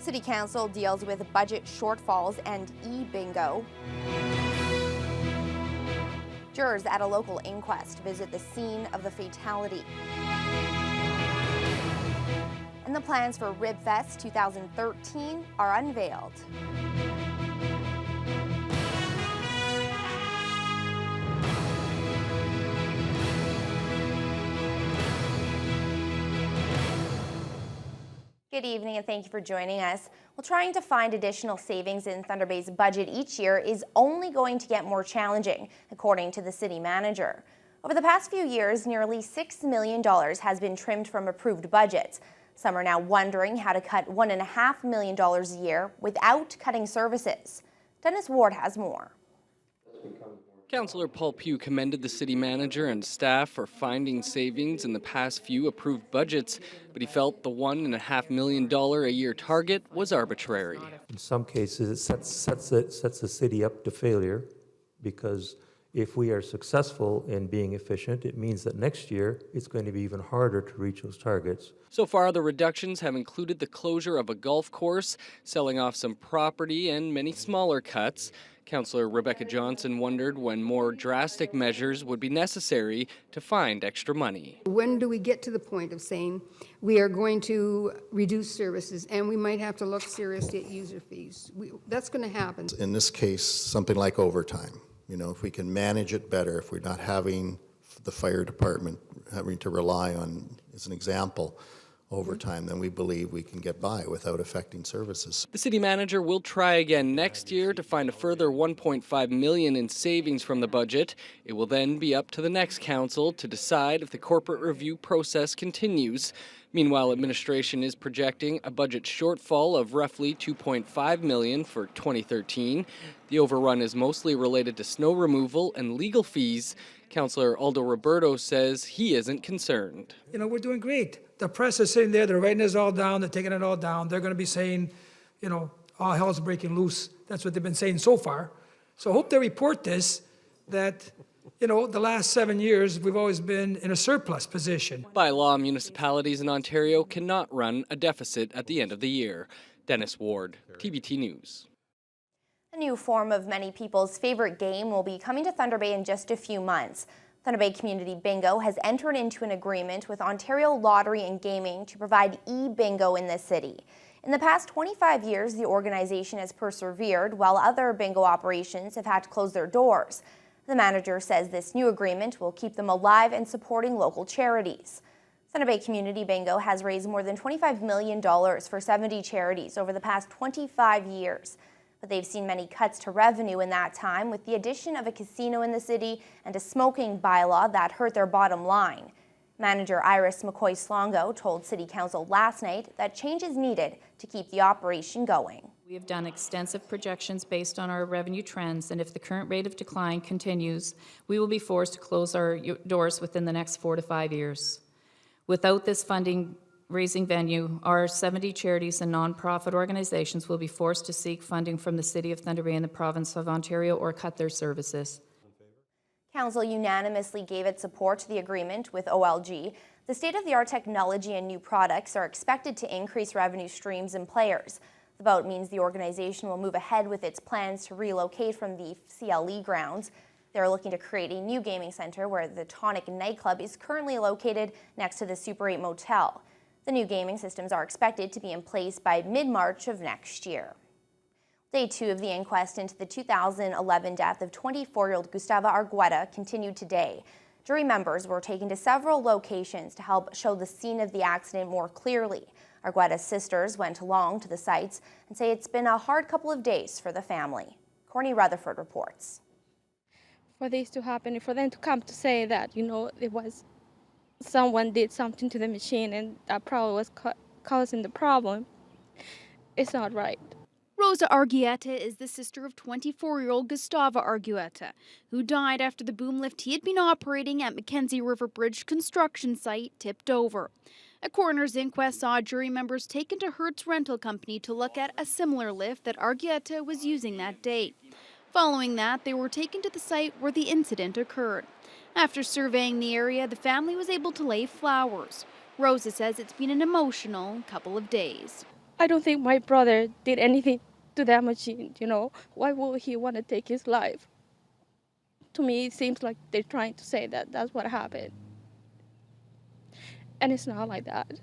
City Council deals with budget shortfalls and e-bingo. Jurors at a local inquest visit the scene of the fatality. And the plans for RibFest 2013 are unveiled. Good evening and thank you for joining us. Well, trying to find additional savings in Thunder Bay's budget each year is only going to get more challenging, according to the city manager. Over the past few years, nearly $6 million has been trimmed from approved budgets. Some are now wondering how to cut $1.5 million a year without cutting services. Dennis Ward has more. Councillor Paul Pugh commended the city manager and staff for finding savings in the past few approved budgets, but he felt the $1.5 million a year target was arbitrary. In some cases, it sets the city up to failure, because if we are successful in being efficient, it means that next year it's going to be even harder to reach those targets. So far, the reductions have included the closure of a golf course, selling off some property, and many smaller cuts. Councillor Rebecca Johnson wondered when more drastic measures would be necessary to find extra money. When do we get to the point of saying we are going to reduce services and we might have to look seriously at user fees? That's going to happen. In this case, something like overtime. You know, if we can manage it better, if we're not having the fire department having to rely on, as an example, overtime, then we believe we can get by without affecting services. The city manager will try again next year to find a further $1.5 million in savings from the budget. It will then be up to the next council to decide if the corporate review process continues. Meanwhile, administration is projecting a budget shortfall of roughly $2.5 million for 2013. The overrun is mostly related to snow removal and legal fees. Councillor Aldo Roberto says he isn't concerned. You know, we're doing great. The press is sitting there, they're writing this all down, they're taking it all down. They're going to be saying, you know, all hell's breaking loose. That's what they've been saying so far. So I hope they report this, that, you know, the last 7 years we've always been in a surplus position. By law, municipalities in Ontario cannot run a deficit at the end of the year. Dennis Ward, TBT News. A new form of many people's favorite game will be coming to Thunder Bay in just a few months. Thunder Bay Community Bingo has entered into an agreement with Ontario Lottery and Gaming to provide e-bingo in the city. In the past 25 years, the organization has persevered while other bingo operations have had to close their doors. The manager says this new agreement will keep them alive and supporting local charities. Thunder Bay Community Bingo has raised more than $25 million for 70 charities over the past 25 years. But they've seen many cuts to revenue in that time, with the addition of a casino in the city and a smoking bylaw that hurt their bottom line. Manager Iris McCoy-Slongo told City Council last night that change is needed to keep the operation going. We have done extensive projections based on our revenue trends, and if the current rate of decline continues, we will be forced to close our doors within the next 4 to 5 years. Without this funding raising venue, our 70 charities and non-profit organizations will be forced to seek funding from the City of Thunder Bay and the Province of Ontario or cut their services. Council unanimously gave its support to the agreement with OLG. The state-of-the-art technology and new products are expected to increase revenue streams and players. The vote means the organization will move ahead with its plans to relocate from the CLE grounds. They're looking to create a new gaming center where the Tonic nightclub is currently located next to the Super 8 motel. The new gaming systems are expected to be in place by mid-March of next year. Day 2 of the inquest into the 2011 death of 24-year-old Gustavo Argueta continued today. Jury members were taken to several locations to help show the scene of the accident more clearly. Argueta's sisters went along to the sites and say it's been a hard couple of days for the family. Courtney Rutherford reports. For this to happen, for them to come to say that, you know, it was someone did something to the machine and that probably was causing the problem, it's not right. Rosa Argueta is the sister of 24-year-old Gustavo Argueta, who died after the boom lift he had been operating at Mackenzie River Bridge construction site tipped over. A coroner's inquest saw jury members taken to Hertz Rental Company to look at a similar lift that Argueta was using that day. Following that, they were taken to the site where the incident occurred. After surveying the area, the family was able to lay flowers. Rosa says it's been an emotional couple of days. I don't think my brother did anything to that machine, you know. Why would he want to take his life? To me, it seems like they're trying to say that that's what happened. And it's not like that.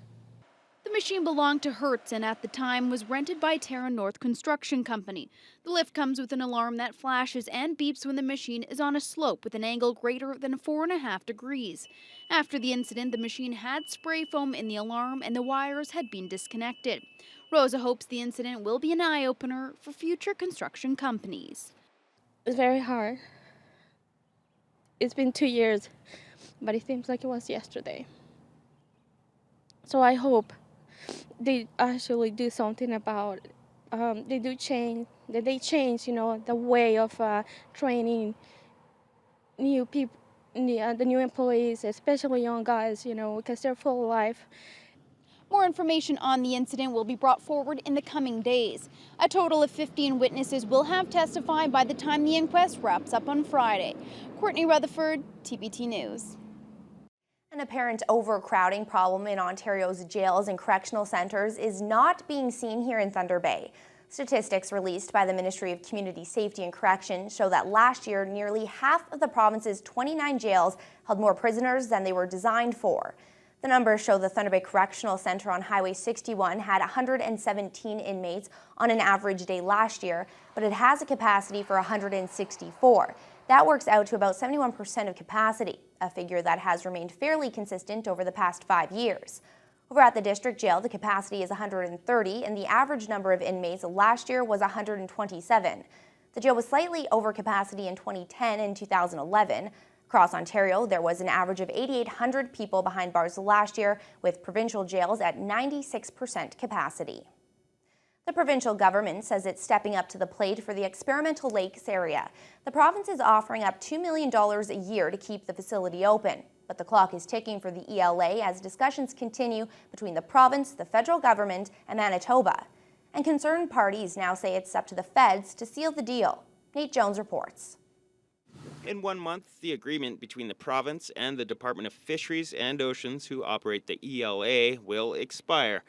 The machine belonged to Hertz and at the time was rented by Terra North Construction Company. The lift comes with an alarm that flashes and beeps when the machine is on a slope with an angle greater than 4.5 degrees. After the incident, the machine had spray foam in the alarm and the wires had been disconnected. Rosa hopes the incident will be an eye-opener for future construction companies. It's very hard. It's been 2 years, but it seems like it was yesterday. So I hope they actually do something about they change, you know, the way of training new people, the new employees, especially young guys, you know, because they're full of life. More information on the incident will be brought forward in the coming days. A total of 15 witnesses will have testified by the time the inquest wraps up on Friday. Courtney Rutherford, TPT News. An apparent overcrowding problem in Ontario's jails and correctional centres is not being seen here in Thunder Bay. Statistics released by the Ministry of Community Safety and Correction show that last year, nearly half of the province's 29 jails held more prisoners than they were designed for. The numbers show the Thunder Bay Correctional Centre on Highway 61 had 117 inmates on an average day last year, but it has a capacity for 164. That works out to about 71% of capacity, a figure that has remained fairly consistent over the past 5 years. Over at the district jail, the capacity is 130, and the average number of inmates last year was 127. The jail was slightly over capacity in 2010 and 2011. Across Ontario, there was an average of 8,800 people behind bars last year, with provincial jails at 96% capacity. The provincial government says it's stepping up to the plate for the Experimental Lakes area. The province is offering up $2 million a year to keep the facility open. But the clock is ticking for the ELA as discussions continue between the province, the federal government, and Manitoba. And concerned parties now say it's up to the feds to seal the deal. Nate Jones reports. In 1 month, the agreement between the province and the Department of Fisheries and Oceans, who operate the ELA, will expire.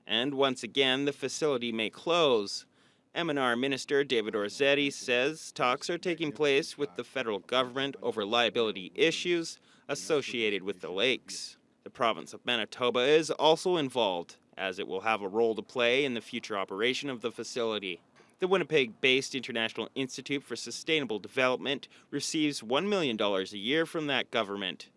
And once again, the facility may close. M&R Minister David Orzetti says talks are taking place with the federal government over liability issues associated with the lakes. The province of Manitoba is also involved, as it will have a role to play in the future operation of the facility. The Winnipeg-based International Institute for Sustainable Development receives $1 million a year from that government.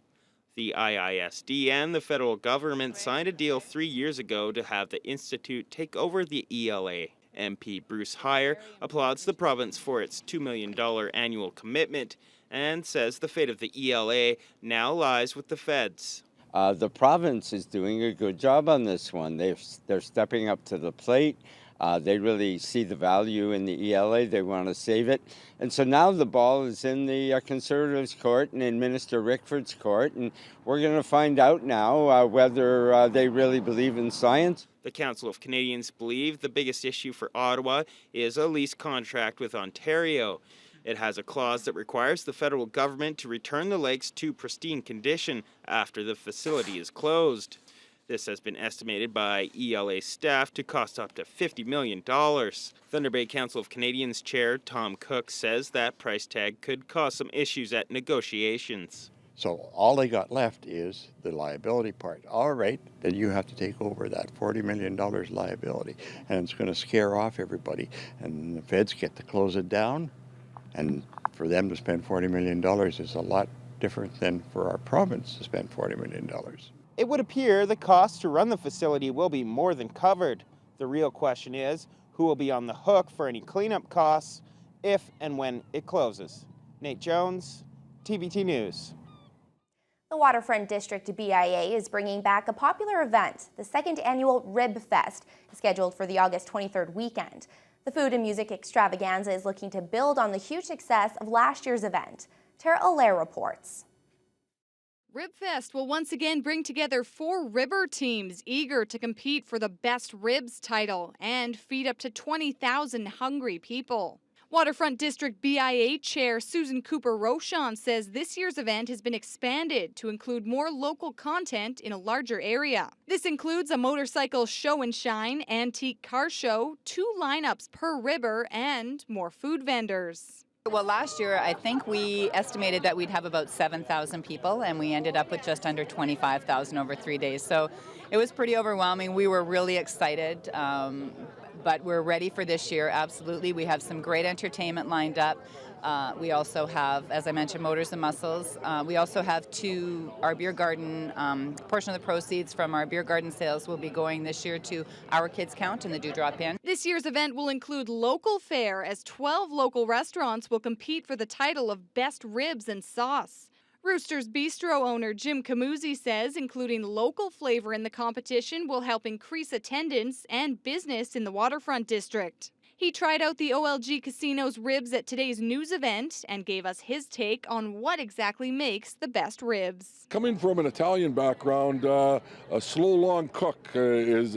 The IISD and the federal government signed a deal 3 years ago to have the institute take over the ELA. MP Bruce Heyer applauds the province for its $2 million annual commitment and says the fate of the ELA now lies with the feds. The province is doing a good job on this one. They're stepping up to the plate. They really see the value in the ELA. They want to save it. And so now the ball is in the Conservatives' court and in Minister Rickford's court. And we're going to find out now whether they really believe in science. The Council of Canadians believe the biggest issue for Ottawa is a lease contract with Ontario. It has a clause that requires the federal government to return the lakes to pristine condition after the facility is closed. This has been estimated by ELA staff to cost up to $50 million. Thunder Bay Council of Canadians Chair Tom Cook says that price tag could cause some issues at negotiations. So all they got left is the liability part. All right, then you have to take over that $40 million liability, and it's going to scare off everybody. And the feds get to close it down, and for them to spend $40 million is a lot different than for our province to spend $40 million. It would appear the cost to run the facility will be more than covered. The real question is, who will be on the hook for any cleanup costs if and when it closes? Nate Jones, TBT News. The Waterfront District BIA is bringing back a popular event. The second annual Rib Fest is scheduled for the August 23rd weekend. The food and music extravaganza is looking to build on the huge success of last year's event. Tara Allaire reports. Ribfest will once again bring together 4 ribber teams eager to compete for the Best Ribs title and feed up to 20,000 hungry people. Waterfront District BIA Chair Susan Cooper-Rochon says this year's event has been expanded to include more local content in a larger area. This includes a motorcycle show and shine, antique car show, 2 lineups per river, and more food vendors. Well, last year, I think we estimated that we'd have about 7,000 people, and we ended up with just under 25,000 over 3 days. So it was pretty overwhelming. We were really excited, but we're ready for this year, absolutely. We have some great entertainment lined up. We also have, as I mentioned, Motors and Muscles. We also have our beer garden, portion of the proceeds from our beer garden sales will be going this year to Our Kids Count and the Dewdrop Inn. This year's event will include local fare as 12 local restaurants will compete for the title of Best Ribs and Sauce. Rooster's Bistro owner Jim Camuzzi says including local flavor in the competition will help increase attendance and business in the Waterfront District. He tried out the OLG Casino's ribs at today's news event and gave us his take on what exactly makes the best ribs. Coming from an Italian background, a slow, long cook and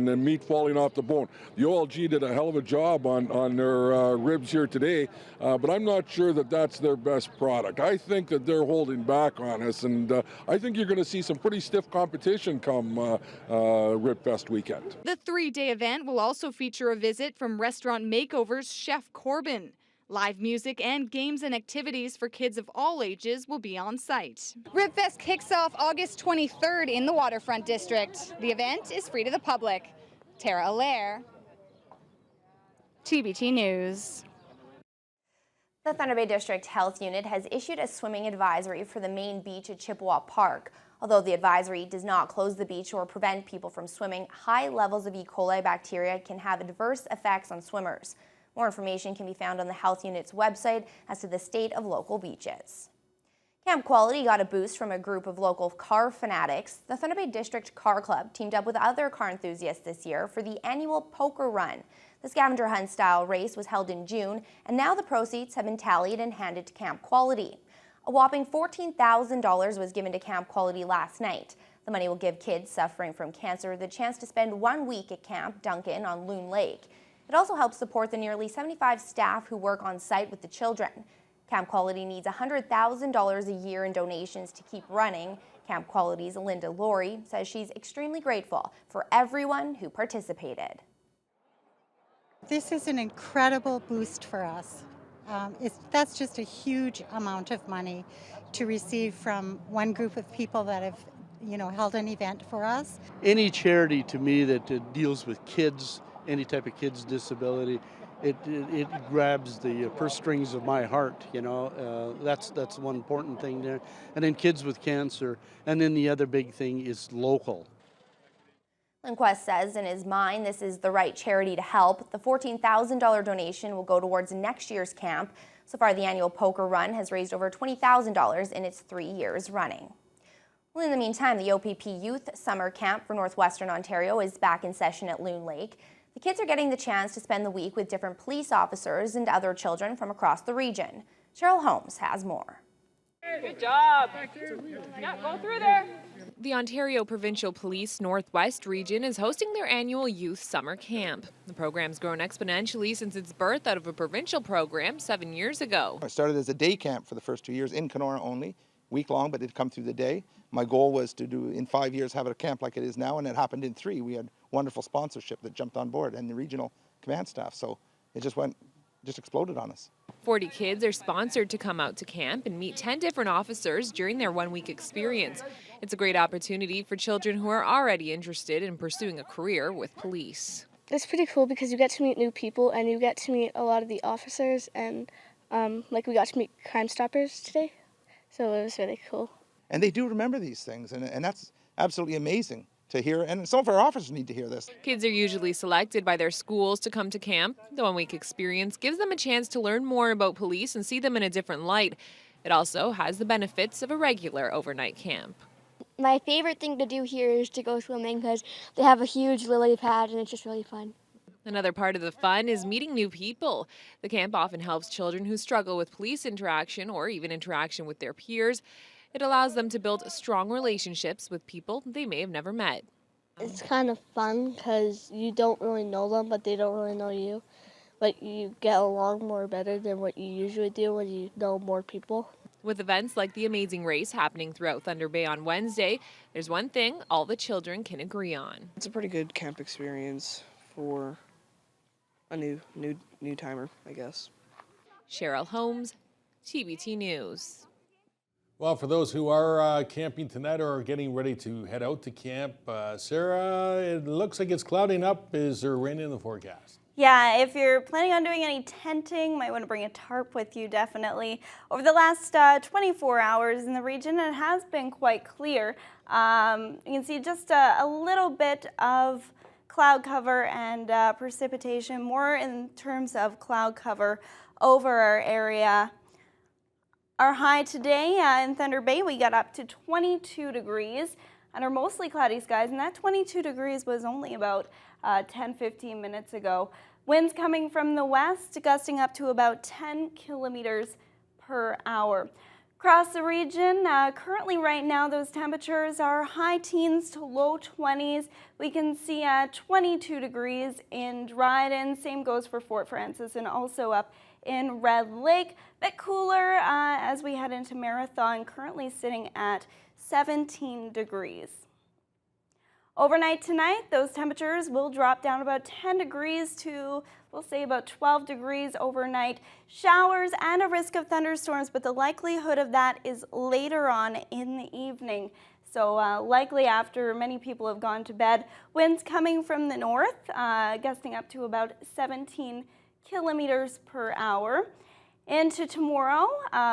the meat falling off the bone. The OLG did a hell of a job on their ribs here today, but I'm not sure that that's their best product. I think that they're holding back on us, and I think you're going to see some pretty stiff competition come Rib Fest weekend. The 3-day event will also feature a visit from Restaurant Makeover's Chef Corbin. Live music and games and activities for kids of all ages will be on site. Ribfest kicks off August 23rd in the Waterfront District. The event is free to the public. Tara Allaire, TBT News. The Thunder Bay District Health Unit has issued a swimming advisory for the main beach at Chippewa Park. Although the advisory does not close the beach or prevent people from swimming, high levels of E. coli bacteria can have adverse effects on swimmers. More information can be found on the health unit's website as to the state of local beaches. Camp Quality got a boost from a group of local car fanatics. The Thunder Bay District Car Club teamed up with other car enthusiasts this year for the annual poker run. The scavenger hunt style race was held in June, and now the proceeds have been tallied and handed to Camp Quality. A whopping $14,000 was given to Camp Quality last night. The money will give kids suffering from cancer the chance to spend 1 week at Camp Duncan on Loon Lake. It also helps support the nearly 75 staff who work on site with the children. Camp Quality needs $100,000 a year in donations to keep running. Camp Quality's Linda Laurie says she's extremely grateful for everyone who participated. This is an incredible boost for us. That's just a huge amount of money to receive from one group of people that have, held an event for us. Any charity to me that deals with kids, any type of kids' disability, it grabs the purse strings of my heart. That's one important thing there. And then kids with cancer, and then the other big thing is local. Inquest says in his mind this is the right charity to help. The $14,000 donation will go towards next year's camp. So far, the annual poker run has raised over $20,000 in its 3 years running. Well, in the meantime, the OPP Youth Summer Camp for Northwestern Ontario is back in session at Loon Lake. The kids are getting the chance to spend the week with different police officers and other children from across the region. Cheryl Holmes has more. Good job. Yeah, go through there. The Ontario Provincial Police Northwest Region is hosting their annual Youth Summer Camp. The program's grown exponentially since its birth out of a provincial program 7 years ago. I started as a day camp for the first 2 years in Kenora only, week long, but it'd come through the day. My goal was to do, in 5 years, have a camp like it is now, and it happened in 3. We had wonderful sponsorship that jumped on board and the regional command staff, so it just exploded on us. 40 kids are sponsored to come out to camp and meet 10 different officers during their 1-week experience. It's a great opportunity for children who are already interested in pursuing a career with police. It's pretty cool because you get to meet new people and you get to meet a lot of the officers, and we got to meet Crime Stoppers today, so it was really cool. And they do remember these things, and that's absolutely amazing to hear, and some of our officers need to hear this. Kids are usually selected by their schools to come to camp. The 1-week experience gives them a chance to learn more about police and see them in a different light. It also has the benefits of a regular overnight camp. My favorite thing to do here is to go swimming because they have a huge lily pad and it's just really fun. Another part of the fun is meeting new people. The camp often helps children who struggle with police interaction or even interaction with their peers. It allows them to build strong relationships with people they may have never met. It's kind of fun because you don't really know them, but they don't really know you. like you get along more better than what you usually do when you know more people. With events like the Amazing Race happening throughout Thunder Bay on Wednesday, there's one thing all the children can agree on. It's a pretty good camp experience for a new timer, I guess. Cheryl Holmes, TBT News. Well, for those who are camping tonight or are getting ready to head out to camp, Sarah, it looks like it's clouding up. Is there rain in the forecast? Yeah, if you're planning on doing any tenting, might want to bring a tarp with you, definitely. Over the last 24 hours in the region, it has been quite clear. You can see just a little bit of cloud cover and precipitation, more in terms of cloud cover over our area. Our high today in Thunder Bay, we got up to 22 degrees under mostly cloudy skies, and that 22 degrees was only about 10-15 minutes ago. Winds coming from the west, gusting up to about 10 kilometers per hour. Across the region, currently right now, those temperatures are high teens to low 20s. We can see 22 degrees in Dryden. Same goes for Fort Frances and also up in Red Lake. A bit cooler as we head into Marathon, currently sitting at 17 degrees. Overnight tonight, those temperatures will drop down about 10 degrees to, we'll say, about 12 degrees overnight. Showers and a risk of thunderstorms, but the likelihood of that is later on in the evening. So likely after many people have gone to bed. Winds coming from the north, gusting up to about 17 kilometers per hour. Into tomorrow,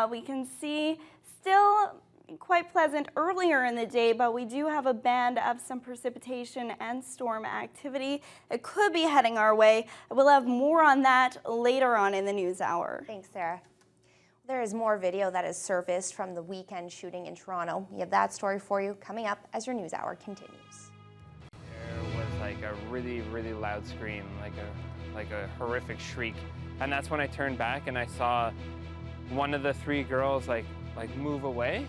we can see still quite pleasant earlier in the day, but we do have a band of some precipitation and storm activity. It could be heading our way. We'll have more on that later on in the news hour. Thanks, Sarah. There is more video that has surfaced from the weekend shooting in Toronto. We have that story for you coming up as your news hour continues. There was like a really, really loud scream, like a horrific shriek. And that's when I turned back and I saw one of the three girls like move away.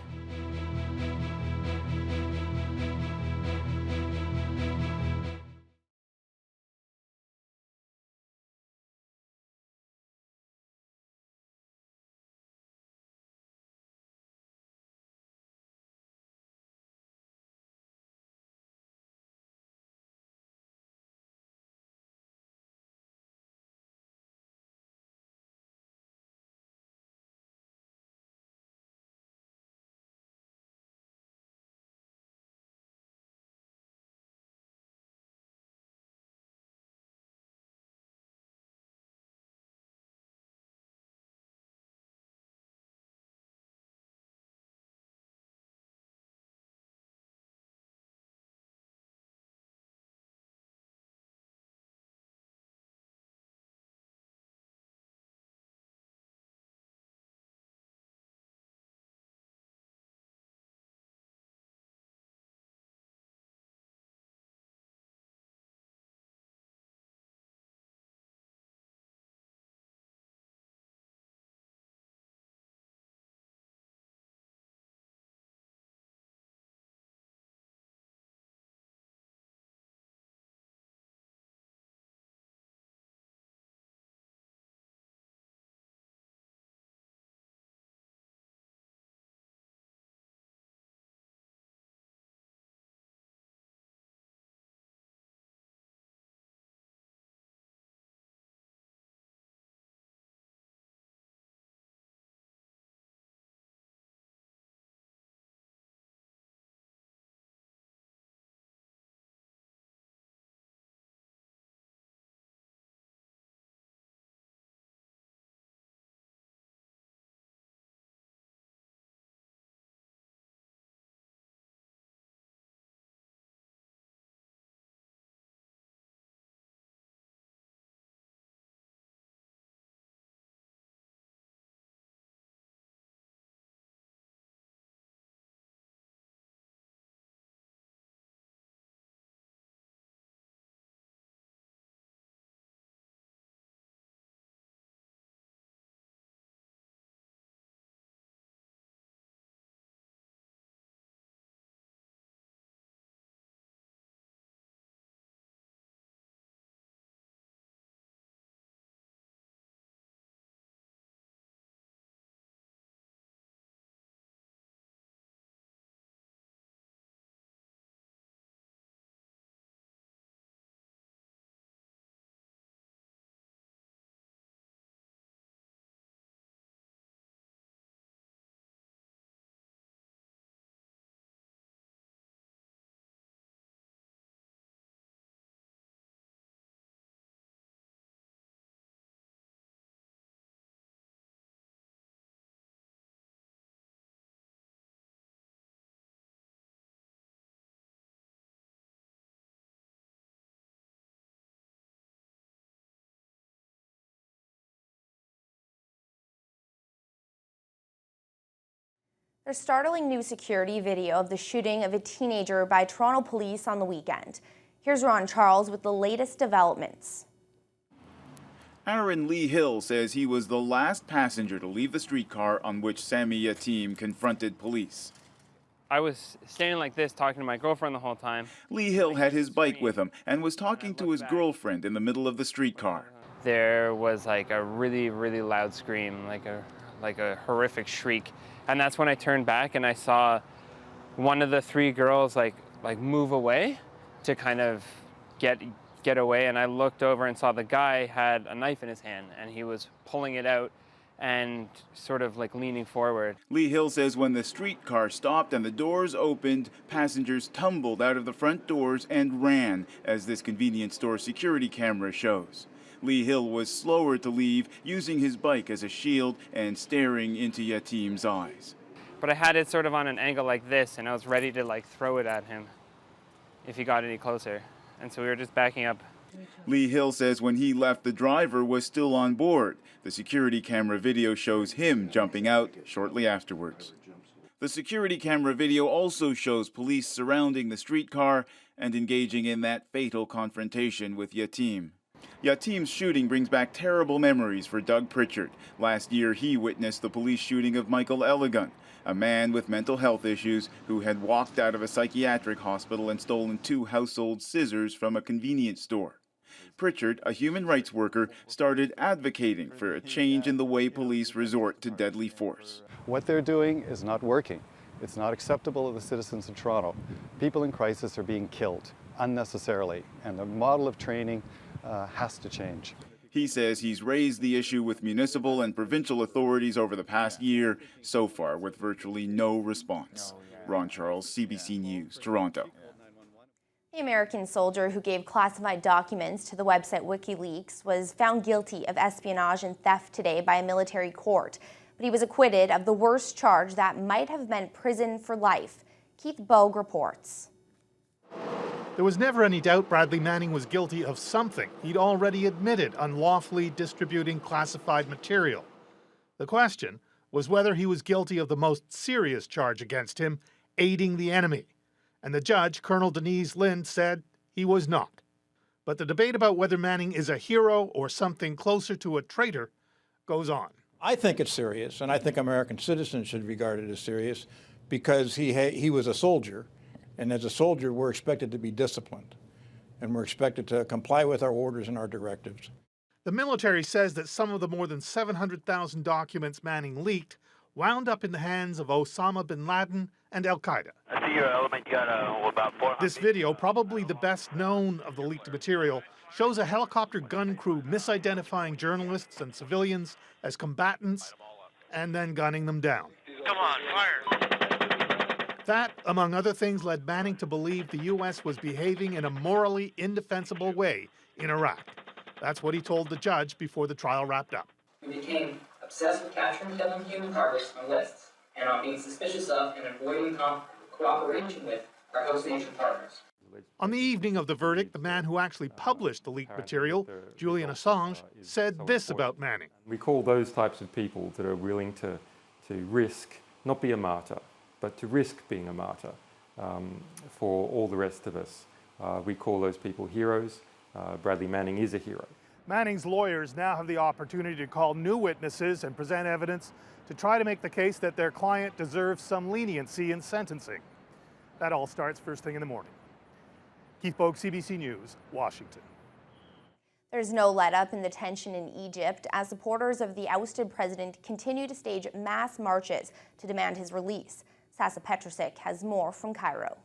There's startling new security video of the shooting of a teenager by Toronto police on the weekend. Here's Ron Charles with the latest developments. Aaron Lee Hill says he was the last passenger to leave the streetcar on which Sami Yatim confronted police. I was standing like this talking to my girlfriend the whole time. Lee Hill had his bike with him and was talking to his girlfriend in the middle of the streetcar. There was like a really, really loud scream, like a horrific shriek. And that's when I turned back and I saw one of the three girls like move away to kind of get away. And I looked over and saw the guy had a knife in his hand and he was pulling it out and sort of like leaning forward. Lee Hill says when the streetcar stopped and the doors opened, passengers tumbled out of the front doors and ran, as this convenience store security camera shows. Lee Hill was slower to leave, using his bike as a shield and staring into Yatim's eyes. But I had it sort of on an angle like this and I was ready to like throw it at him if he got any closer. And so we were just backing up. Lee Hill says when he left, the driver was still on board. The security camera video shows him jumping out shortly afterwards. The security camera video also shows police surrounding the streetcar and engaging in that fatal confrontation with Yatim. Yatim's shooting brings back terrible memories for Doug Pritchard. Last year, he witnessed the police shooting of Michael Elligun, a man with mental health issues who had walked out of a psychiatric hospital and stolen 2 household scissors from a convenience store. Pritchard, a human rights worker, started advocating for a change in the way police resort to deadly force. What they're doing is not working. It's not acceptable to the citizens of Toronto. People in crisis are being killed unnecessarily, and the model of training has to change. He says he's raised the issue with municipal and provincial authorities over the past year, so far with virtually no response. Ron Charles, CBC News, Toronto. The American soldier who gave classified documents to the website WikiLeaks was found guilty of espionage and theft today by a military court, but he was acquitted of the worst charge that might have meant prison for life. Keith Bogue reports. There was never any doubt Bradley Manning was guilty of something. He'd already admitted unlawfully distributing classified material. The question was whether he was guilty of the most serious charge against him, aiding the enemy. And the judge, Colonel Denise Lind, said he was not. But the debate about whether Manning is a hero or something closer to a traitor goes on. I think it's serious, and I think American citizens should regard it as serious because he was a soldier, and as a soldier, we're expected to be disciplined, and we're expected to comply with our orders and our directives. The military says that some of the more than 700,000 documents Manning leaked wound up in the hands of Osama bin Laden and Al-Qaeda. I see your element. You got about 400. This video, probably the best known of the leaked material, shows a helicopter gun crew misidentifying journalists and civilians as combatants and then gunning them down. Come on, fire. That, among other things, led Manning to believe the U.S. was behaving in a morally indefensible way in Iraq. That's what he told the judge before the trial wrapped up. We became obsessed with capturing deadly human targets on lists and on being suspicious of and avoiding cooperation with our host nation partners. On the evening of the verdict, the man who actually published the leaked material, Julian Assange, said this about Manning. We call those types of people that are willing to risk, not be a martyr, but to risk being a martyr for all the rest of us. We call those people heroes. Bradley Manning is a hero. Manning's lawyers now have the opportunity to call new witnesses and present evidence to try to make the case that their client deserves some leniency in sentencing. That all starts first thing in the morning. Keith Bogue, CBC News, Washington. There's no let-up in the tension in Egypt as supporters of the ousted president continue to stage mass marches to demand his release. Sasa Petrusik has more from Cairo.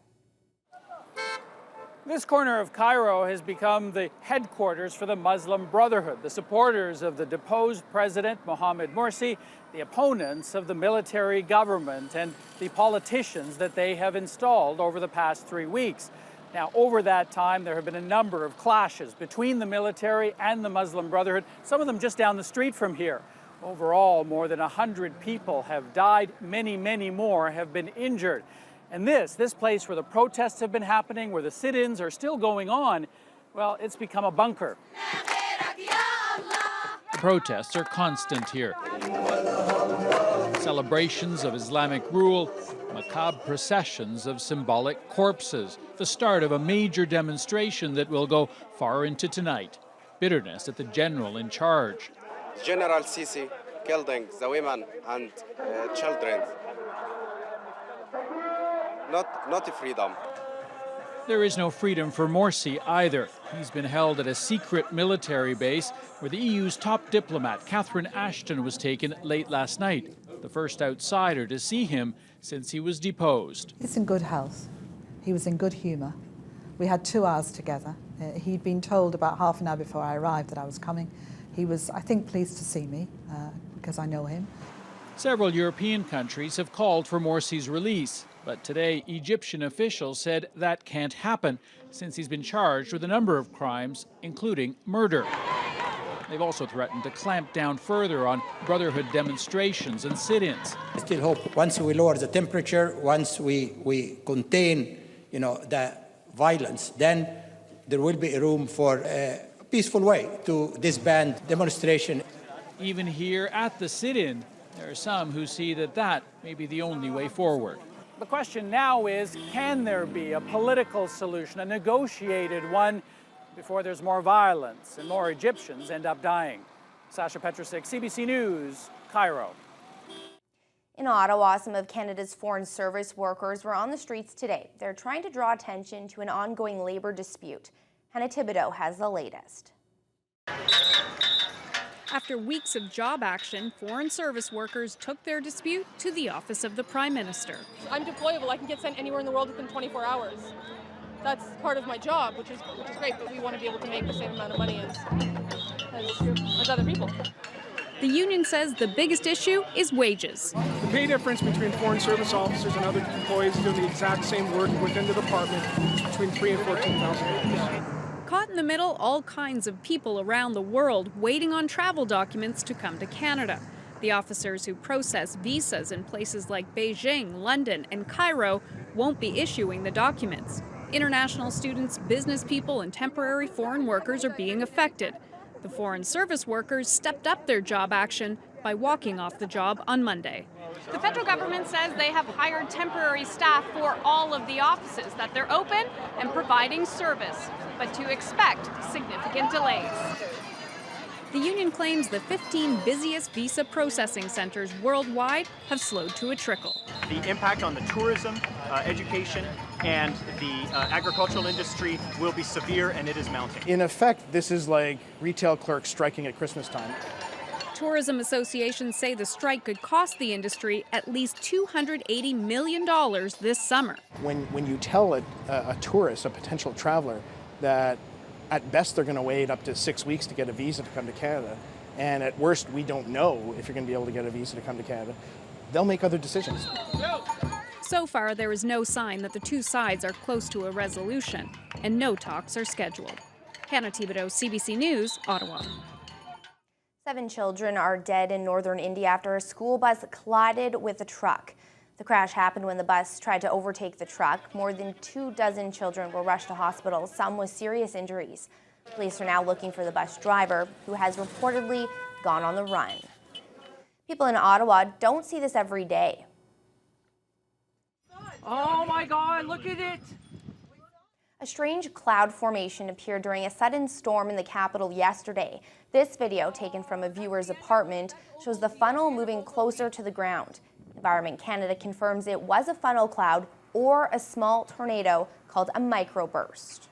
This corner of Cairo has become the headquarters for the Muslim Brotherhood, the supporters of the deposed president Mohamed Morsi, the opponents of the military government, and the politicians that they have installed over the past 3 weeks. Now, over that time, there have been a number of clashes between the military and the Muslim Brotherhood, some of them just down the street from here. Overall, more than 100 people have died, many, many more have been injured. And this place where the protests have been happening, where the sit-ins are still going on, well, it's become a bunker. Protests are constant here. celebrations of Islamic rule, macabre processions of symbolic corpses, the start of a major demonstration that will go far into tonight. Bitterness at the general in charge. General Sisi killing the women and children. Not freedom. There is no freedom for Morsi either. He's been held at a secret military base where the EU's top diplomat, Catherine Ashton, was taken late last night, the first outsider to see him since he was deposed. He's in good health. He was in good humour. We had 2 hours together. He'd been told about half an hour before I arrived that I was coming. He was, I think, pleased to see me because I know him. Several European countries have called for Morsi's release. But today, Egyptian officials said that can't happen since he's been charged with a number of crimes, including murder. They've also threatened to clamp down further on Brotherhood demonstrations and sit-ins. I still hope once we lower the temperature, once we contain, the violence, then there will be room for a peaceful way to disband demonstration. Even here at the sit-in, there are some who see that may be the only way forward. The question now is, can there be a political solution, a negotiated one, before there's more violence and more Egyptians end up dying? Sasha Petrusik, CBC News, Cairo. In Ottawa, some of Canada's foreign service workers were on the streets today. They're trying to draw attention to an ongoing labor dispute. Hannah Thibodeau has the latest. After weeks of job action, foreign service workers took their dispute to the office of the Prime Minister. I'm deployable. I can get sent anywhere in the world within 24 hours. That's part of my job, which is great, but we want to be able to make the same amount of money as other people. The union says the biggest issue is wages. The pay difference between foreign service officers and other employees doing the exact same work within the department is between $3,000 and $14,000. Caught in the middle, all kinds of people around the world waiting on travel documents to come to Canada. The officers who process visas in places like Beijing, London, and Cairo won't be issuing the documents. International students, business people, and temporary foreign workers are being affected. The foreign service workers stepped up their job action by walking off the job on Monday. The federal government says they have hired temporary staff for all of the offices, that they're open and providing service, but to expect significant delays. The union claims the 15 busiest visa processing centers worldwide have slowed to a trickle. The impact on the tourism, education, and the agricultural industry will be severe, and it is mounting. In effect, this is like retail clerks striking at Christmas time. Tourism associations say the strike could cost the industry at least $280 million this summer. When you tell a tourist, a potential traveler, that at best they're going to wait up to 6 weeks to get a visa to come to Canada, and at worst we don't know if you're going to be able to get a visa to come to Canada, they'll make other decisions. So far, there is no sign that the two sides are close to a resolution, and no talks are scheduled. Hannah Thibodeau, CBC News, Ottawa. 7 children are dead in northern India after a school bus collided with a truck. The crash happened when the bus tried to overtake the truck. More than 24 children were rushed to hospital, some with serious injuries. Police are now looking for the bus driver, who has reportedly gone on the run. People in Ottawa don't see this every day. Oh my God, look at it! A strange cloud formation appeared during a sudden storm in the capital yesterday. This video, taken from a viewer's apartment, shows the funnel moving closer to the ground. Environment Canada confirms it was a funnel cloud or a small tornado called a microburst.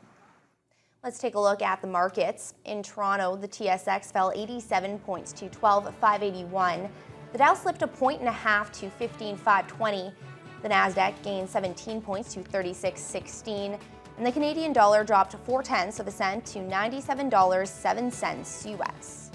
Let's take a look at the markets. In Toronto, the TSX fell 87 points to 12,581. The Dow slipped a point and a half to 15,520. The Nasdaq gained 17 points to 36.16. And the Canadian dollar dropped 0.4 of a cent to $97.07 US.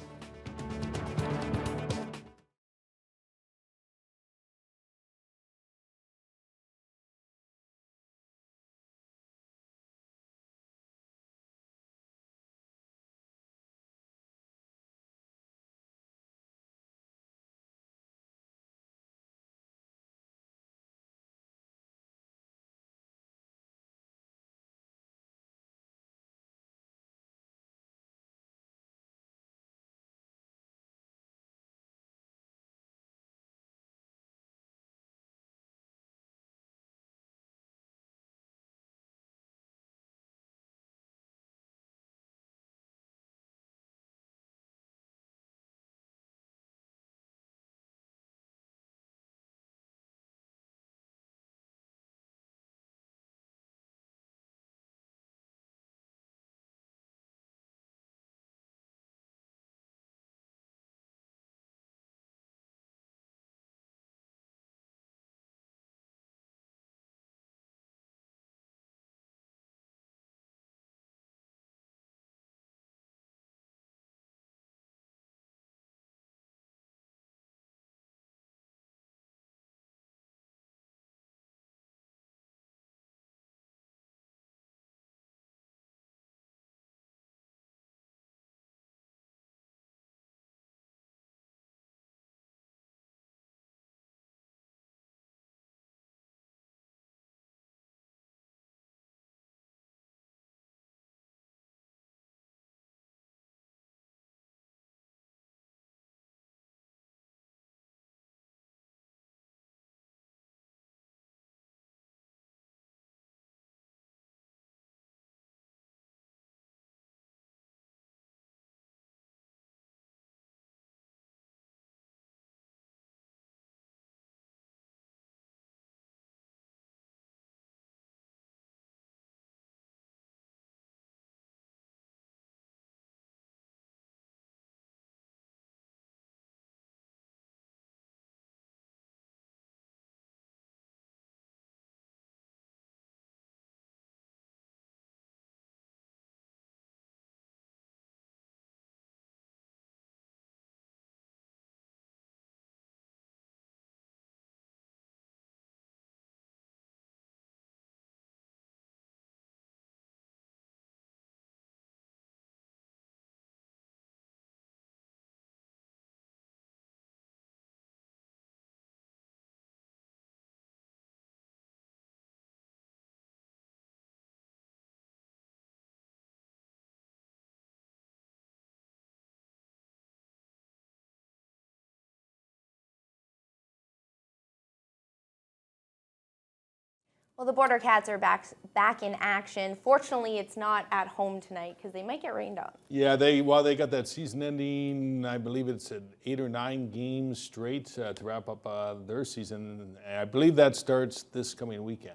Well, the Border Cats are back in action. Fortunately, it's not at home tonight because they might get rained on. Yeah, they got that season-ending, I believe it's 8 or 9 games straight to wrap up their season. And I believe that starts this coming weekend.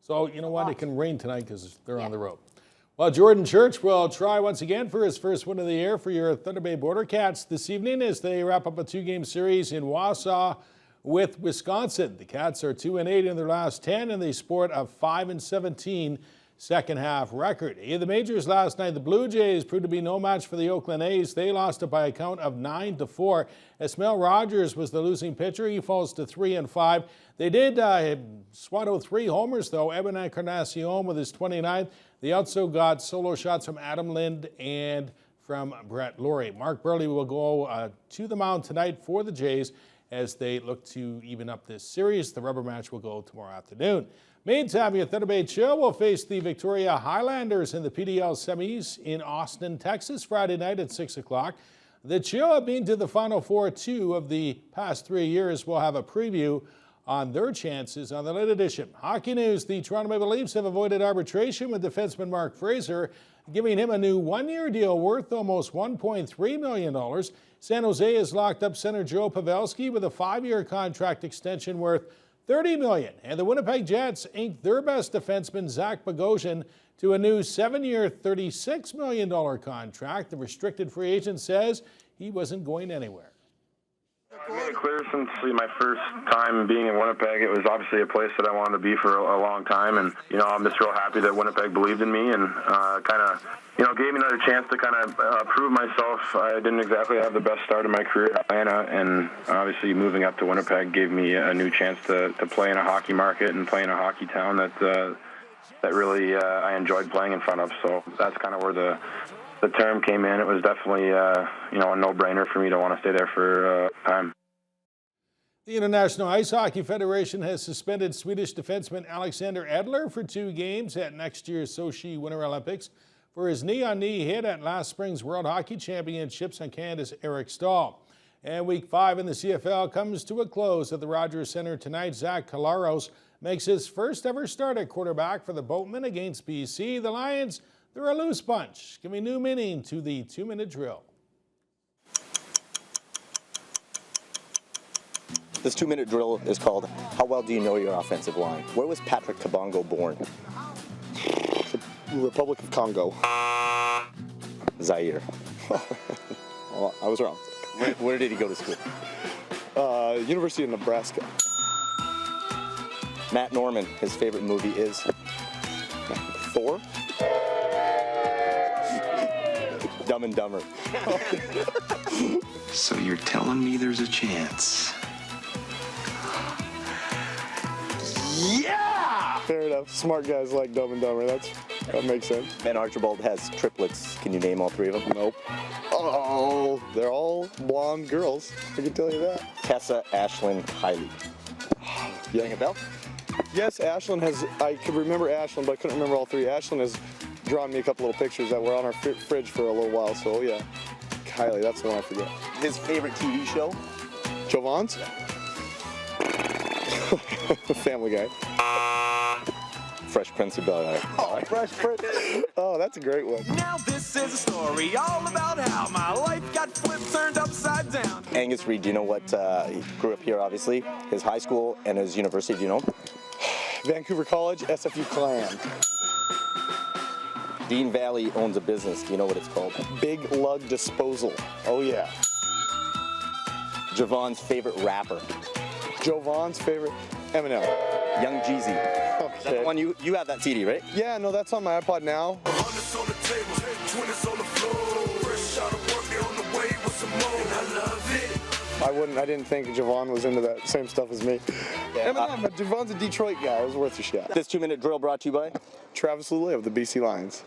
So, you know what? It can rain tonight because they're on the road. Well, Jordan Church will try once again for his first win of the year for your Thunder Bay Border Cats this evening as they wrap up a 2-game series in Wausau with Wisconsin. The Cats are 2-8 in their last 10, and they sport a 5-17 second-half record. In the majors last night, the Blue Jays proved to be no match for the Oakland A's. They lost it by a count of 9-4. Esmel Rogers was the losing pitcher. He falls to 3-5. They did swat out 3 homers, though. Evan Encarnacion with his 29th. They also got solo shots from Adam Lind and from Brett Laurie. Mark Burley will go to the mound tonight for the Jays as they look to even up this series. The rubber match will go tomorrow afternoon. Meantime, your Thunder Bay Chill will face the Victoria Highlanders in the PDL semis in Austin, Texas, Friday night at 6 o'clock. The Chill have been to the Final Four 2 of the past 3 years. We'll have a preview on their chances on the late edition. Hockey news, the Toronto Maple Leafs have avoided arbitration with defenseman Mark Fraser, giving him a new 1-year deal worth almost $1.3 million. San Jose has locked up center Joe Pavelski with a 5-year contract extension worth $30 million. And the Winnipeg Jets inked their best defenseman, Zach Bogosian, to a new 7-year, $36 million contract. The restricted free agent says he wasn't going anywhere. I made it clear since my first time being in Winnipeg, it was obviously a place that I wanted to be for a long time. And, I'm just real happy that Winnipeg believed in me and kind of, gave me another chance to kind of prove myself. I didn't exactly have the best start of my career at Atlanta, and obviously moving up to Winnipeg gave me a new chance to play in a hockey market and play in a hockey town that really I enjoyed playing in front of. So that's kind of where the term came in. It was definitely, a no-brainer for me to want to stay there for time. The International Ice Hockey Federation has suspended Swedish defenseman Alexander Edler for 2 games at next year's Sochi Winter Olympics for his knee-on-knee hit at last spring's World Hockey Championships on Canada's Eric Stahl. And Week 5 in the CFL comes to a close at the Rogers Centre tonight. Zach Collaros makes his first ever start at quarterback for the Boatmen against BC. The Lions, they're a loose bunch, giving new meaning to the 2-minute drill. This 2-minute drill is called How Well Do You Know Your Offensive Line? Where was Patrick Kabongo born? The Republic of Congo. Zaire. Well, I was wrong. Where did he go to school? University of Nebraska. Matt Norman, his favorite movie is? Thor? Dumb and Dumber. So you're telling me there's a chance? Yeah! Fair enough. Smart guys like Dumb and Dumber. That makes sense. Ben Archibald has triplets. Can you name all 3 of them? Nope. Oh, they're all blonde girls. I can tell you that. Tessa, Ashlyn, Kylie. Yeah. Ring a bell? Yes, Ashlyn has. I could remember Ashlyn, but I couldn't remember all 3. Ashlyn has drawn me a couple little pictures that were on our fridge for a little while. So yeah, Kylie, that's the one I forget. His favorite TV show? Jovan's? Family Guy. Fresh Prince of Bel-Air. Oh, Fresh Prince. Oh, that's a great one. Now this is a story all about how my life got flipped, turned upside down. Angus Reid, do you know what, he grew up here obviously, his high school and his university, do you know? Vancouver College, SFU Clan. Dean Valley owns a business, do you know what it's called? Big Lug Disposal. Oh yeah. Javon's favorite rapper. Jovan's favorite? Eminem. Young Jeezy. Okay. That's the one you have that CD, right? Yeah, no, that's on my iPod now. I didn't think Javon was into that same stuff as me. Yeah, Eminem, but Javon's a Detroit guy. It was worth a shot. This 2-minute drill brought to you by Travis Lulay of the BC Lions.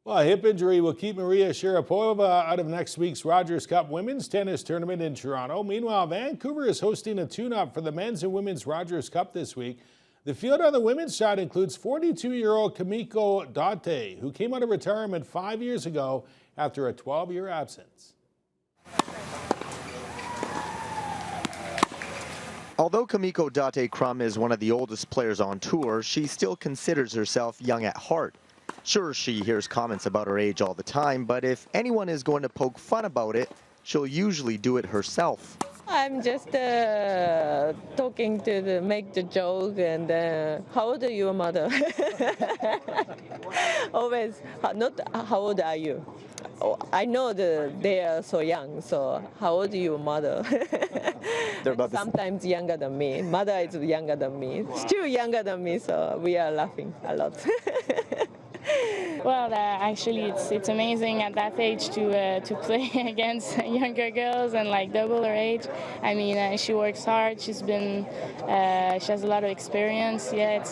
Well, a hip injury will keep Maria Sharapova out of next week's Rogers Cup women's tennis tournament in Toronto. Meanwhile, Vancouver is hosting a tune-up for the men's and women's Rogers Cup this week. The field on the women's side includes 42-year-old Kamiko Date, who came out of retirement 5 years ago after a 12-year absence. Although Kamiko Date Crum is one of the oldest players on tour, she still considers herself young at heart. Sure, she hears comments about her age all the time, but if anyone is going to poke fun about it, she'll usually do it herself. I'm just talking to make the joke, and how old are your mother? Always, not how old are you? Oh, I know they are so young, so how old is your mother? Sometimes younger than me. Mother is younger than me, still younger than me, so we are laughing a lot. Well, actually, it's amazing at that age to play against younger girls and like double her age. I mean, she works hard. She has a lot of experience. Yeah,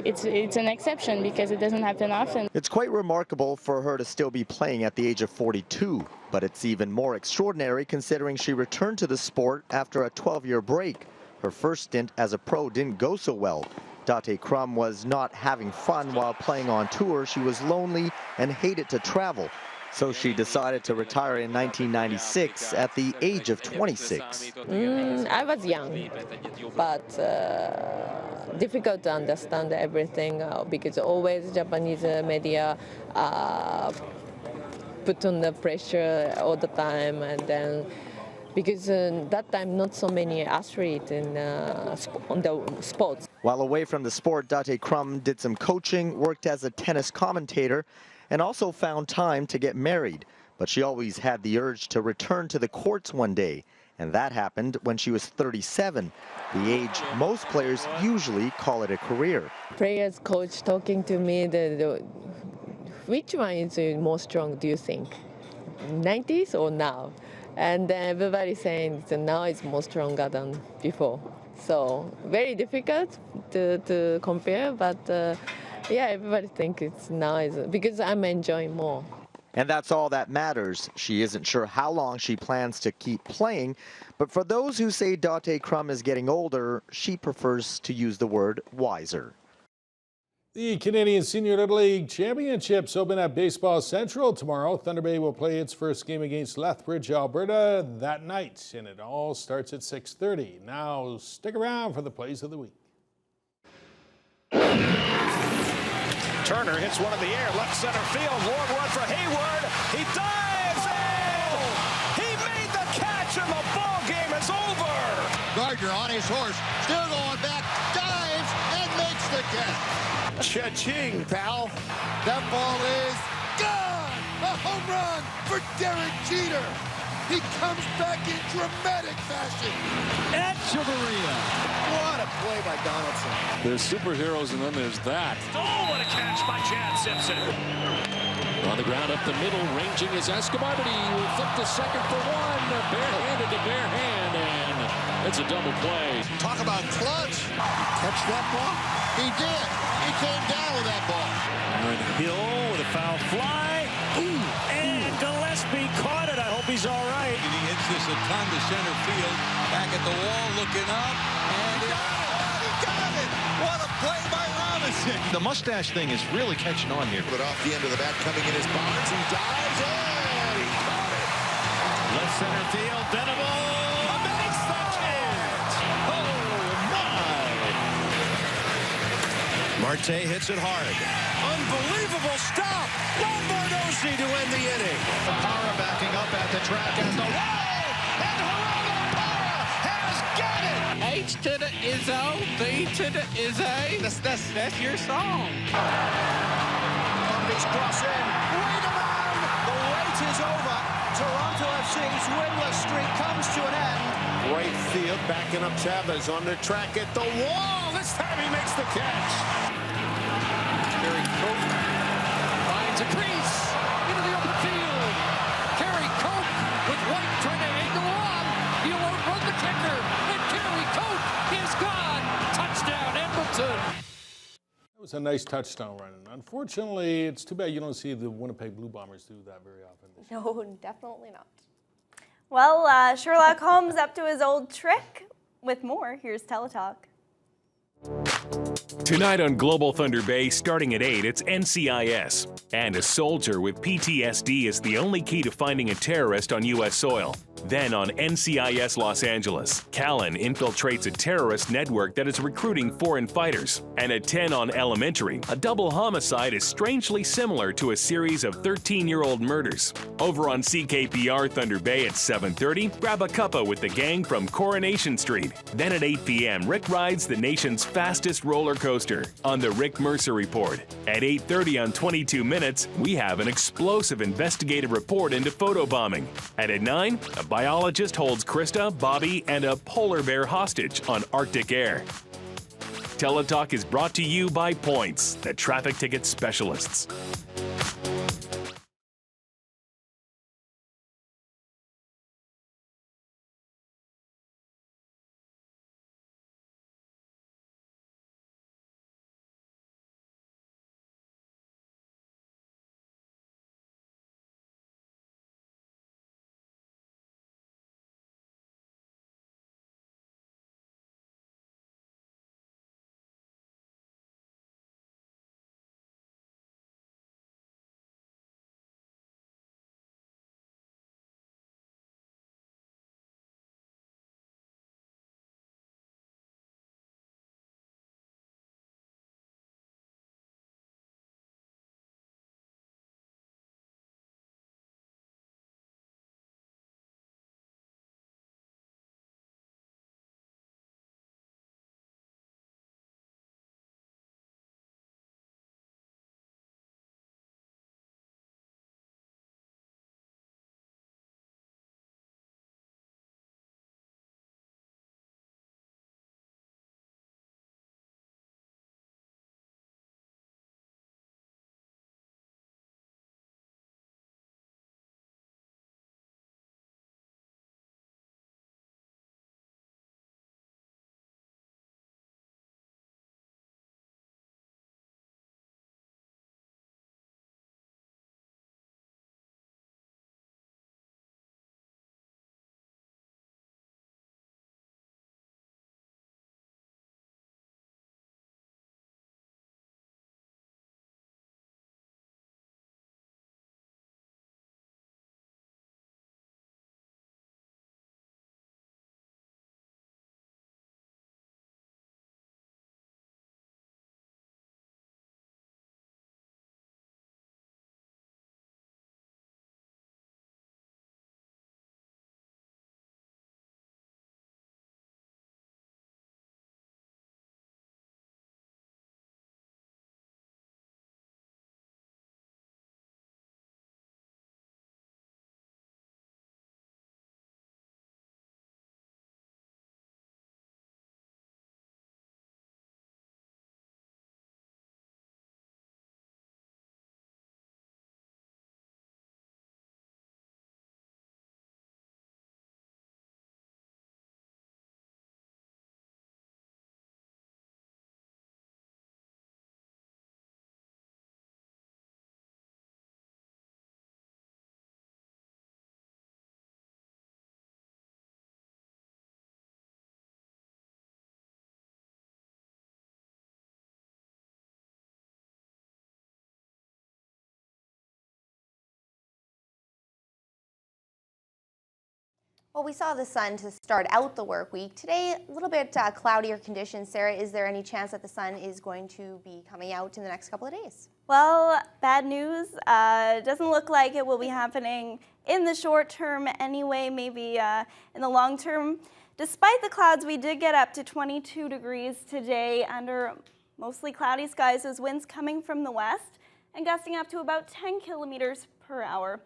it's an exception because it doesn't happen often. It's quite remarkable for her to still be playing at the age of 42, but it's even more extraordinary considering she returned to the sport after a 12-year break. Her first stint as a pro didn't go so well. Date Crum was not having fun while playing on tour. She was lonely and hated to travel. So she decided to retire in 1996 at the age of 26. I was young, but difficult to understand everything because always Japanese media put on the pressure all the time, and then because that time not so many athletes on the sports. While away from the sport, Date Crum did some coaching, worked as a tennis commentator, and also found time to get married. But she always had the urge to return to the courts one day, and that happened when she was 37, the age most players usually call it a career. Players coach talking to me, which one is more strong, do you think? 90s or now? And everybody saying now it's more stronger than before. So very difficult to compare, but yeah, everybody thinks it's now is because I'm enjoying more. And that's all that matters. She isn't sure how long she plans to keep playing, but for those who say Date Crum is getting older, she prefers to use the word wiser. The Canadian Senior Little League Championships open at Baseball Central tomorrow. Thunder Bay will play its first game against Lethbridge, Alberta that night, and it all starts at 6:30. Now stick around for the plays of the week. Turner hits one in the air, left center field. Long run for Hayward. He dives. Oh! He made the catch, and the ball game is over. Gardner on his horse, still going back, dives and makes the catch. Cha-ching, pal. That ball is gone. A home run for Derek Jeter. He comes back in dramatic fashion. Echeverria. What a play by Donaldson. There's superheroes, and then there's that. Oh, what a catch by Chad Simpson. On the ground up the middle, ranging is Escobar, but he will flip to second for one. Barehanded to bare hand, and it's a double play. Talk about clutch. Catch that ball? He did. He came down with that ball. And Hill with a foul fly. And Gillespie caught it. I hope he's all right. And he hits this a ton to center field. Back at the wall, looking up. And he got it. What a play by Robinson. The mustache thing is really catching on here. But off the end of the bat, coming in his Barnes. He dives. And he caught it. Left center field. Venable makes the catch. Oh, my. Marte hits it hard. Unbelievable stop. Lombardozzi to end the inning. Parra backing up at the track at the wall. And Geraldo Parra has got it. H to the Izzo, B to the Izzy. That's your song. This cross in. Wait a man. The wait is over. Toronto FC's winless streak comes to an end. Right field backing up Chavez on the track at the wall. This time he makes the catch. Kerry Coke finds a crease into the open field. Kerry Coke with White trying to angle on. He won't run the kicker. And Kerry Coke is gone. Touchdown, Edmonton. That was a nice touchdown run. Unfortunately, it's too bad you don't see the Winnipeg Blue Bombers do that very often. No, definitely not. Well, Sherlock Holmes up to his old trick. With more, here's Teletalk. Tonight on Global Thunder Bay, starting at 8, it's NCIS. And a soldier with PTSD is the only key to finding a terrorist on U.S. soil. Then on NCIS Los Angeles, Callan infiltrates a terrorist network that is recruiting foreign fighters. And at 10 on Elementary, a double homicide is strangely similar to a series of 13-year-old murders. Over on CKPR Thunder Bay at 7:30, grab a cuppa with the gang from Coronation Street. Then at 8 p.m., Rick rides the nation's fastest roller coaster on the Rick Mercer Report. At 8:30 on 22 Minutes, we have an explosive investigative report into photobombing. And at 9, a biologist holds Krista, Bobby, and a polar bear hostage on Arctic Air. Teletalk is brought to you by Points, the traffic ticket specialists. Well, we saw the sun to start out the work week. Today, a little bit cloudier conditions. Sarah, is there any chance that the sun is going to be coming out in the next couple of days? Well, bad news. Doesn't look like it will be happening in the short term anyway, maybe in the long term. Despite the clouds, we did get up to 22 degrees today under mostly cloudy skies. Those winds coming from the west and gusting up to about 10 kilometers per hour.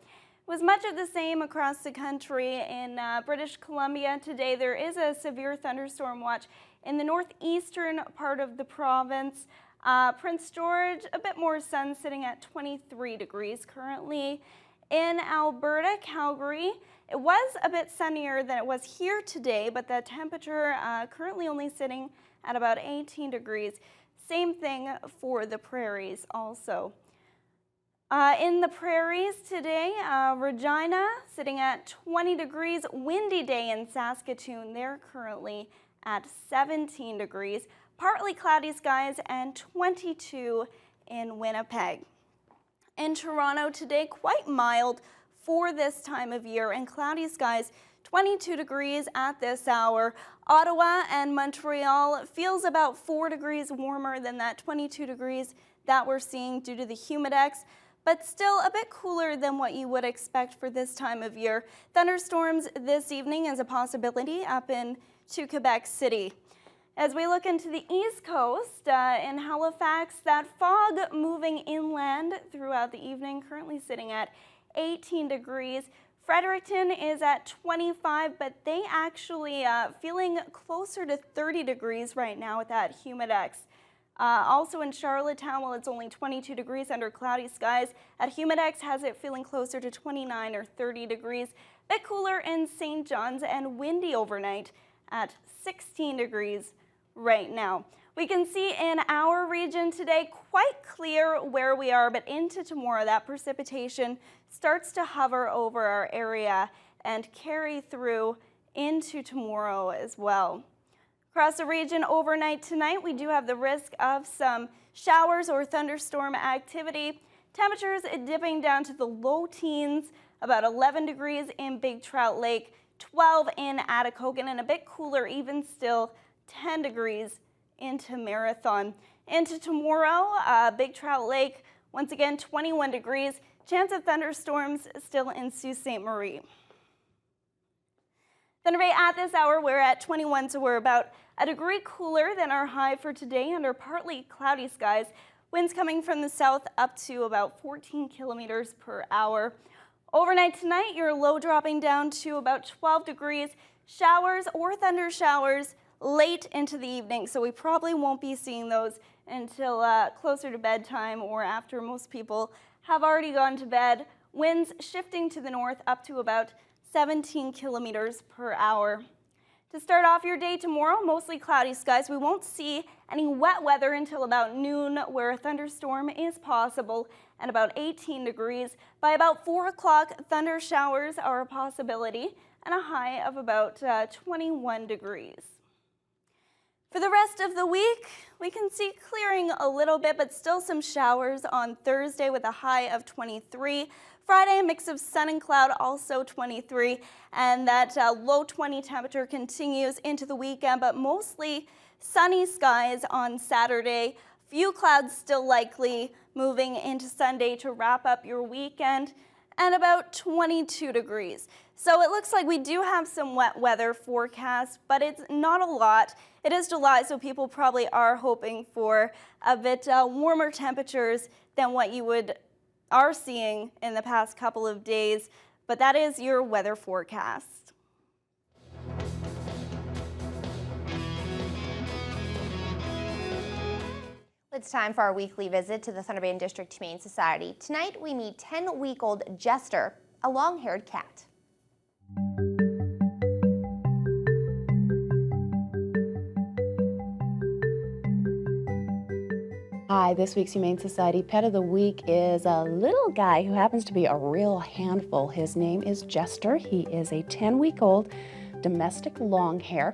It was much of the same across the country. In British Columbia today, there is a severe thunderstorm watch in the northeastern part of the province. Prince George, a bit more sun, sitting at 23 degrees currently. In Alberta, Calgary, it was a bit sunnier than it was here today, but the temperature currently only sitting at about 18 degrees. Same thing for the prairies also. In the prairies today, Regina sitting at 20 degrees. Windy day in Saskatoon. They're currently at 17 degrees. Partly cloudy skies and 22 in Winnipeg. In Toronto today, quite mild for this time of year and cloudy skies 22 degrees at this hour. Ottawa and Montreal feels about 4 degrees warmer than that 22 degrees that we're seeing due to the humidex, but still a bit cooler than what you would expect for this time of year. Thunderstorms this evening is a possibility up into Quebec City. As we look into the East Coast, in Halifax, that fog moving inland throughout the evening, currently sitting at 18 degrees. Fredericton is at 25, but they actually feeling closer to 30 degrees right now with that humidex. Also in Charlottetown, while it's only 22 degrees under cloudy skies, at humidex has it feeling closer to 29 or 30 degrees. A bit cooler in St. John's and windy overnight at 16 degrees right now. We can see in our region today quite clear where we are, but into tomorrow that precipitation starts to hover over our area and carry through into tomorrow as well. Across the region overnight tonight, we do have the risk of some showers or thunderstorm activity. Temperatures dipping down to the low teens, about 11 degrees in Big Trout Lake, 12 in Atikokan, and a bit cooler even still, 10 degrees into Marathon. Into tomorrow, Big Trout Lake, once again 21 degrees. Chance of thunderstorms still in Sault Ste. Marie. Thunder Bay at this hour, we're at 21, so we're about a degree cooler than our high for today under partly cloudy skies. Winds coming from the south up to about 14 kilometers per hour. Overnight tonight, your low dropping down to about 12 degrees. Showers or thunder showers late into the evening, so we probably won't be seeing those until closer to bedtime or after most people have already gone to bed. Winds shifting to the north up to about 17 kilometers per hour. To start off your day tomorrow, mostly cloudy skies. We won't see any wet weather until about noon, where a thunderstorm is possible, and about 18 degrees. By about 4 o'clock, thunder showers are a possibility, and a high of about 21 degrees. For the rest of the week, we can see clearing a little bit, but still some showers on Thursday with a high of 23. Friday, a mix of sun and cloud, also 23, and that low 20 temperature continues into the weekend, but mostly sunny skies on Saturday. Few clouds still likely moving into Sunday to wrap up your weekend, and about 22 degrees. So it looks like we do have some wet weather forecast, but it's not a lot. It is July, so people probably are hoping for a bit warmer temperatures than what you are seeing in the past couple of days, but that is your weather forecast. It's time for our weekly visit to the Thunder Bay and District Humane Society. Tonight we meet 10-week-old Jester, a long-haired cat. Hi, this week's Humane Society Pet of the Week is a little guy who happens to be a real handful. His name is Jester. He is a 10-week-old domestic longhair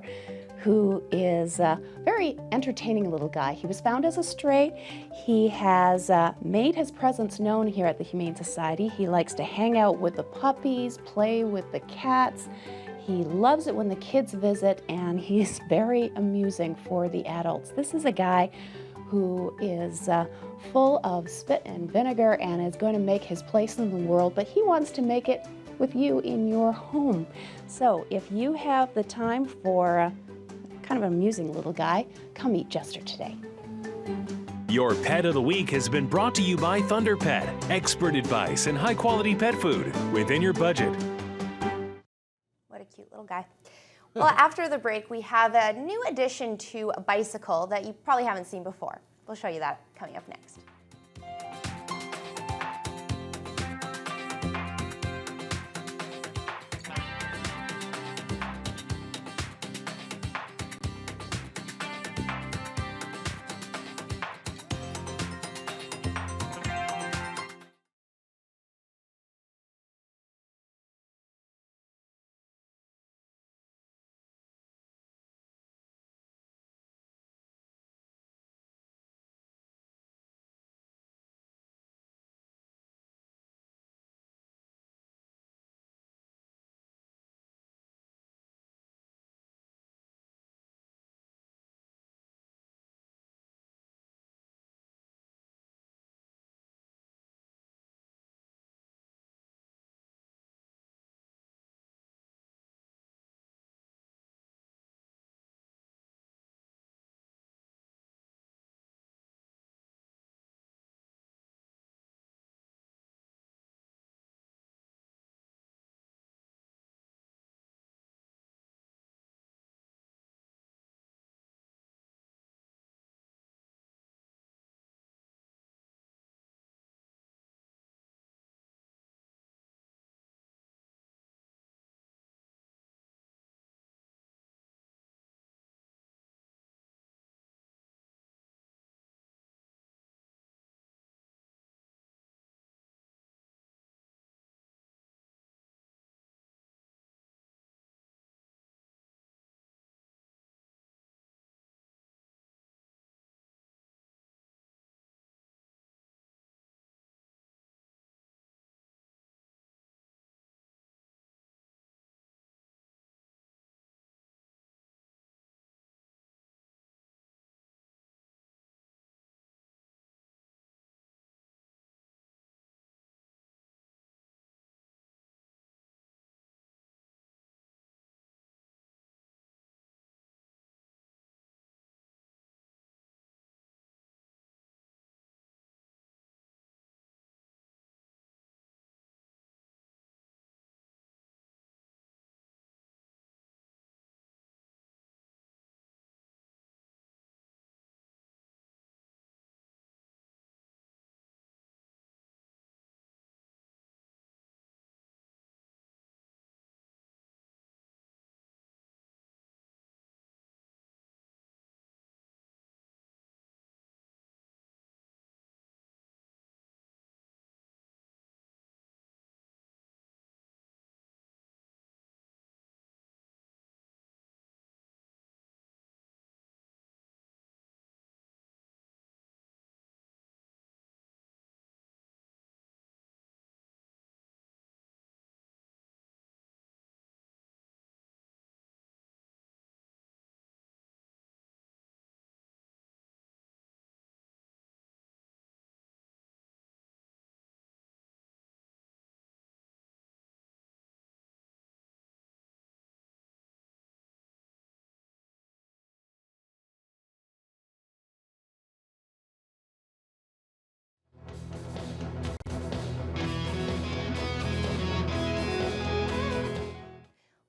who is a very entertaining little guy. He was found as a stray. He has made his presence known here at the Humane Society. He likes to hang out with the puppies, play with the cats. He loves it when the kids visit, and he's very amusing for the adults. This is a guy who is full of spit and vinegar and is going to make his place in the world, but he wants to make it with you in your home. So if you have the time for kind of an amusing little guy, come meet Jester today. Your Pet of the Week has been brought to you by Thunder Pet. Expert advice and high-quality pet food within your budget. What a cute little guy. Well, after the break, we have a new addition to a bicycle that you probably haven't seen before. We'll show you that coming up next.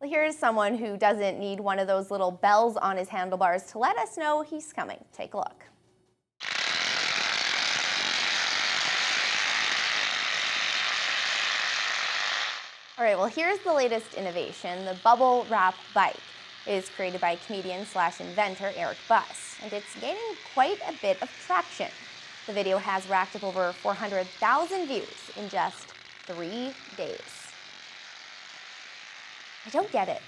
Well, here's someone who doesn't need one of those little bells on his handlebars to let us know he's coming. Take a look. All right, well, here's the latest innovation. The bubble wrap bike is created by comedian/inventor Eric Buss, and it's gaining quite a bit of traction. The video has racked up over 400,000 views in just 3 days. I don't get it.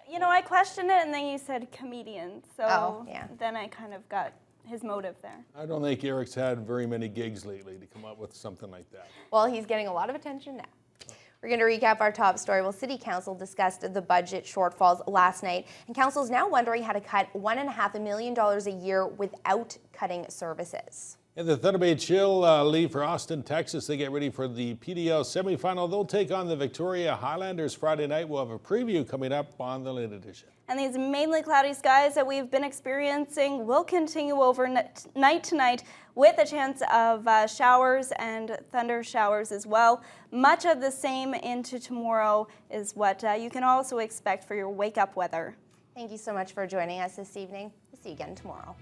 You know, I questioned it, and then you said comedian, so yeah. Then I kind of got his motive there. I don't think Eric's had very many gigs lately to come up with something like that. Well, he's getting a lot of attention now. We're going to recap our top story. Well, City Council discussed the budget shortfalls last night, and Council is now wondering how to cut $1.5 million a year without cutting services. In the Thunder Bay Chill leave for Austin, Texas. They get ready for the PDL semifinal. They'll take on the Victoria Highlanders Friday night. We'll have a preview coming up on the late edition. And these mainly cloudy skies that we've been experiencing will continue overnight tonight with a chance of showers and thunder showers as well. Much of the same into tomorrow is what you can also expect for your wake-up weather. Thank you so much for joining us this evening. We'll see you again tomorrow.